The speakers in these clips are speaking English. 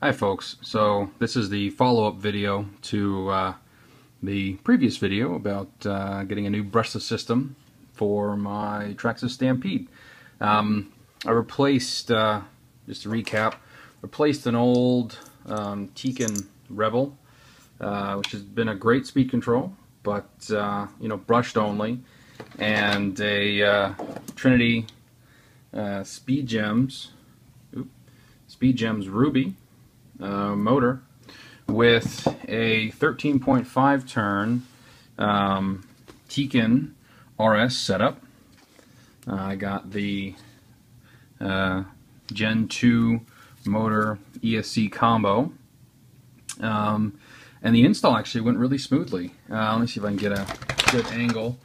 Hi folks, so this is the follow-up video to the previous video about getting a new brushless system for my Traxxas Stampede. I replaced, just to recap, replaced an old Tekin Rebel, which has been a great speed control, but brushed only, and a Trinity Speed Gems Ruby motor with a 13.5 turn Tekin RS setup. I got the Gen 2 motor ESC combo, and the install actually went really smoothly. Let me see if I can get a good angle.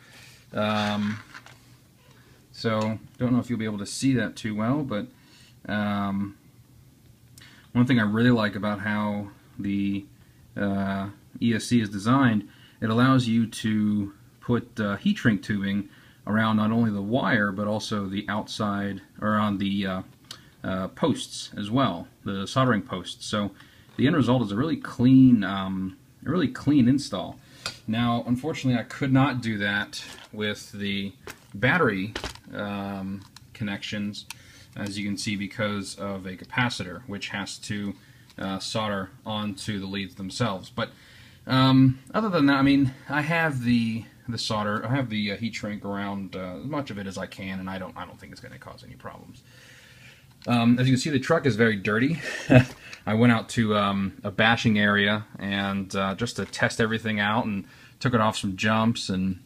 So don't know if you'll be able to see that too well, but one thing I really like about how the ESC is designed, it allows you to put heat shrink tubing around not only the wire but also the outside, or on the posts as well, the soldering posts. So the end result is a really clean install. Now, unfortunately, I could not do that with the battery connections, as you can see, because of a capacitor, which has to solder onto the leads themselves. But other than that, I mean, I have the solder, I have the heat shrink around as much of it as I can, and I don't think it's going to cause any problems. As you can see, the truck is very dirty. I went out to a bashing area and just to test everything out, and took it off some jumps, and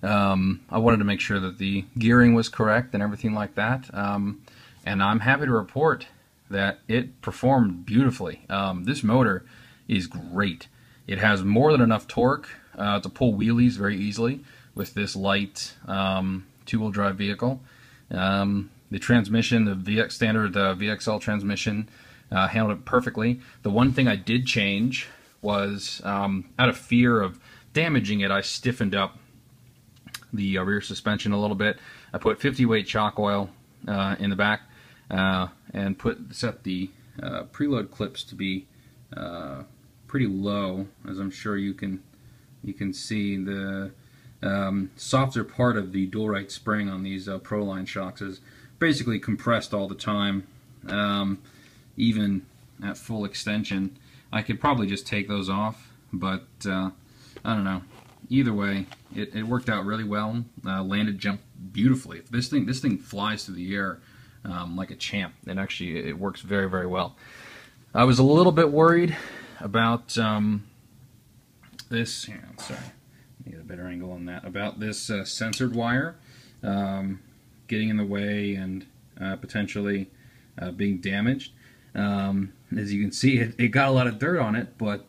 I wanted to make sure that the gearing was correct and everything like that, and I'm happy to report that it performed beautifully. This motor is great. It has more than enough torque to pull wheelies very easily with this light two-wheel drive vehicle. The transmission, the standard VXL transmission, handled it perfectly. The one thing I did change was, out of fear of damaging it, I stiffened up the rear suspension a little bit. I put 50 weight chalk oil in the back, and set the preload clips to be pretty low, as I'm sure you can see. The softer part of the dual right spring on these Proline shocks is basically compressed all the time, even at full extension. I could probably just take those off, but I don't know. Either way, it worked out really well. Landed, jumped beautifully. This thing flies through the air like a champ, and actually it works very, very well. I was a little bit worried about this. Here, sorry, let me get a better angle on that. About this censored wire getting in the way and potentially being damaged. As you can see, it got a lot of dirt on it, but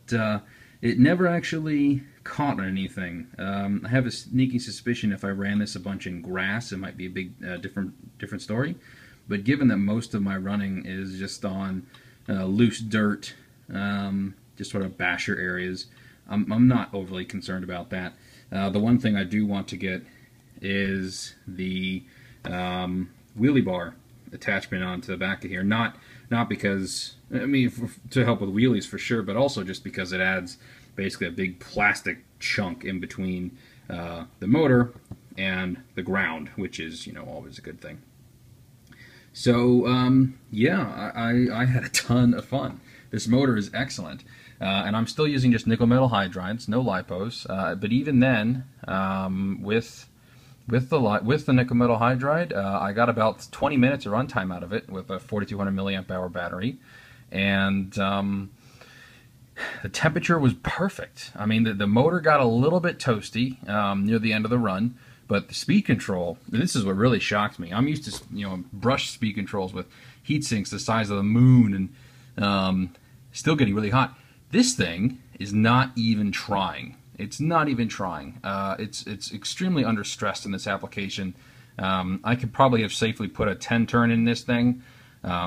it never actually caught on anything. I have a sneaking suspicion if I ran this a bunch in grass, it might be a big different story. But given that most of my running is just on loose dirt, just sort of basher areas, I'm not overly concerned about that. The one thing I do want to get is the wheelie bar attachment onto the back of here. Not because, I mean, to help with wheelies for sure, but also just because it adds basically a big plastic chunk in between the motor and the ground, which is, always a good thing. So yeah, I had a ton of fun. This motor is excellent, and I'm still using just nickel metal hydrides, no lipos. But even then, with the nickel metal hydride, I got about 20 minutes of runtime out of it with a 4200 milliamp hour battery, and the temperature was perfect. I mean, the motor got a little bit toasty near the end of the run, but the speed control, this is what really shocked me. I'm used to brushed speed controls with heat sinks the size of the moon and still getting really hot. This thing is not even trying. It's not even trying. It's extremely under stressed in this application. I could probably have safely put a 10 turn in this thing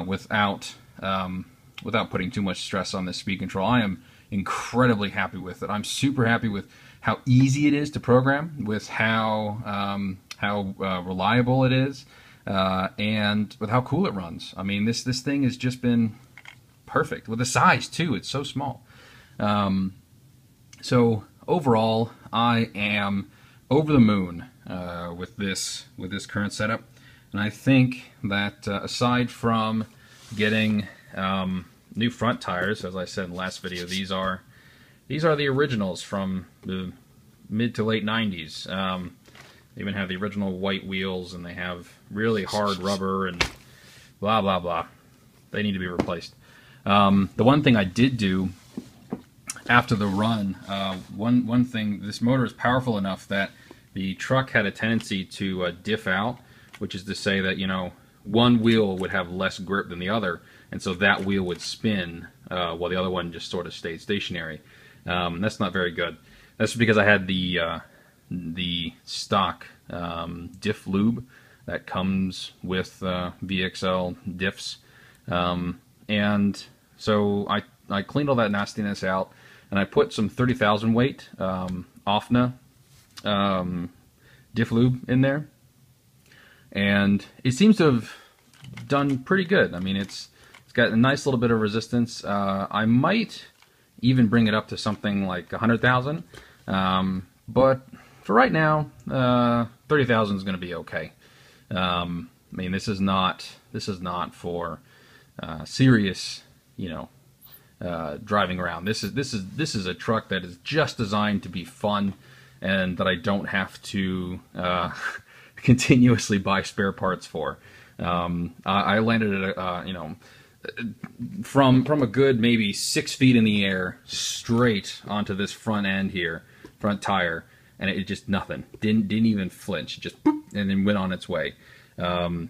without putting too much stress on this speed control. I am incredibly happy with it. I'm super happy with how easy it is to program, with how reliable it is, and with how cool it runs. I mean, this thing has just been perfect with the size too. It's so small. So overall, I am over the moon with this current setup, and I think that aside from getting new front tires, as I said in the last video, these are the originals from the mid to late 90s. They even have the original white wheels, and they have really hard rubber and blah blah blah. They need to be replaced. The one thing I did do after the run, one thing, this motor is powerful enough that the truck had a tendency to diff out, which is to say that, you know, one wheel would have less grip than the other, and so that wheel would spin while the other one just sort of stayed stationary. That's not very good. That's because I had the stock diff lube that comes with VXL diffs, and so I cleaned all that nastiness out, and I put some 30,000 weight OFNA diff lube in there, and it seems to have done pretty good. I mean, it's got a nice little bit of resistance. I might even bring it up to something like 100,000, but for right now, 30,000 is going to be okay. I mean, this is not for serious, you know, driving around. This is a truck that is just designed to be fun, and that I don't have to continuously buy spare parts for. I landed at you know, from a good maybe 6 feet in the air straight onto this front end here, front tire, and it just nothing. Didn't even flinch. Just boop, and then went on its way. I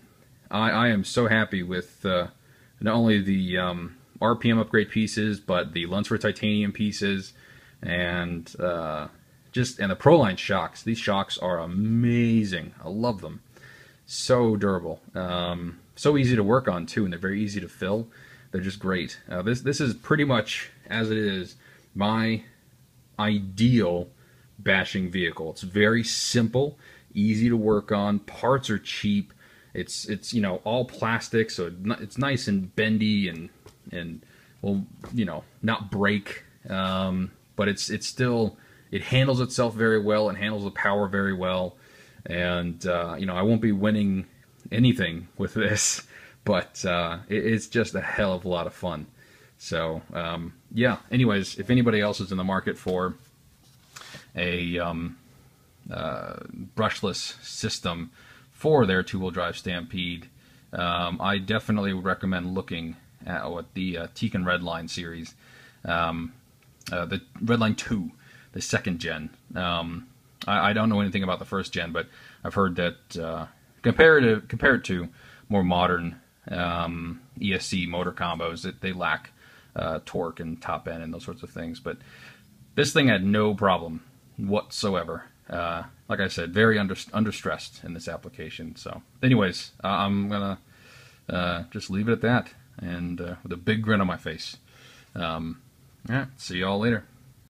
am so happy with not only the RPM upgrade pieces, but the Lunsford titanium pieces, and the Proline shocks. These shocks are amazing. I love them. So durable. So easy to work on too, and they're very easy to fill. They're just great. This is pretty much, as it is, my ideal bashing vehicle. It's very simple, easy to work on. Parts are cheap. It's you know, all plastic, so it's nice and bendy and will, you know, not break. But it's still, it handles itself very well. It handles the power very well. And you know, I won't be winning anything with this, but it's just a hell of a lot of fun. So yeah, anyways, if anybody else is in the market for a brushless system for their two-wheel drive Stampede, I definitely would recommend looking at what the Tekin Redline series, the Redline 2, the second gen. I don't know anything about the first gen, but I've heard that compared to more modern ESC motor combos, that they lack torque and top end and those sorts of things. But this thing had no problem whatsoever. Like I said, very understressed in this application. So anyways, I'm gonna just leave it at that, and with a big grin on my face. All right, see you all later.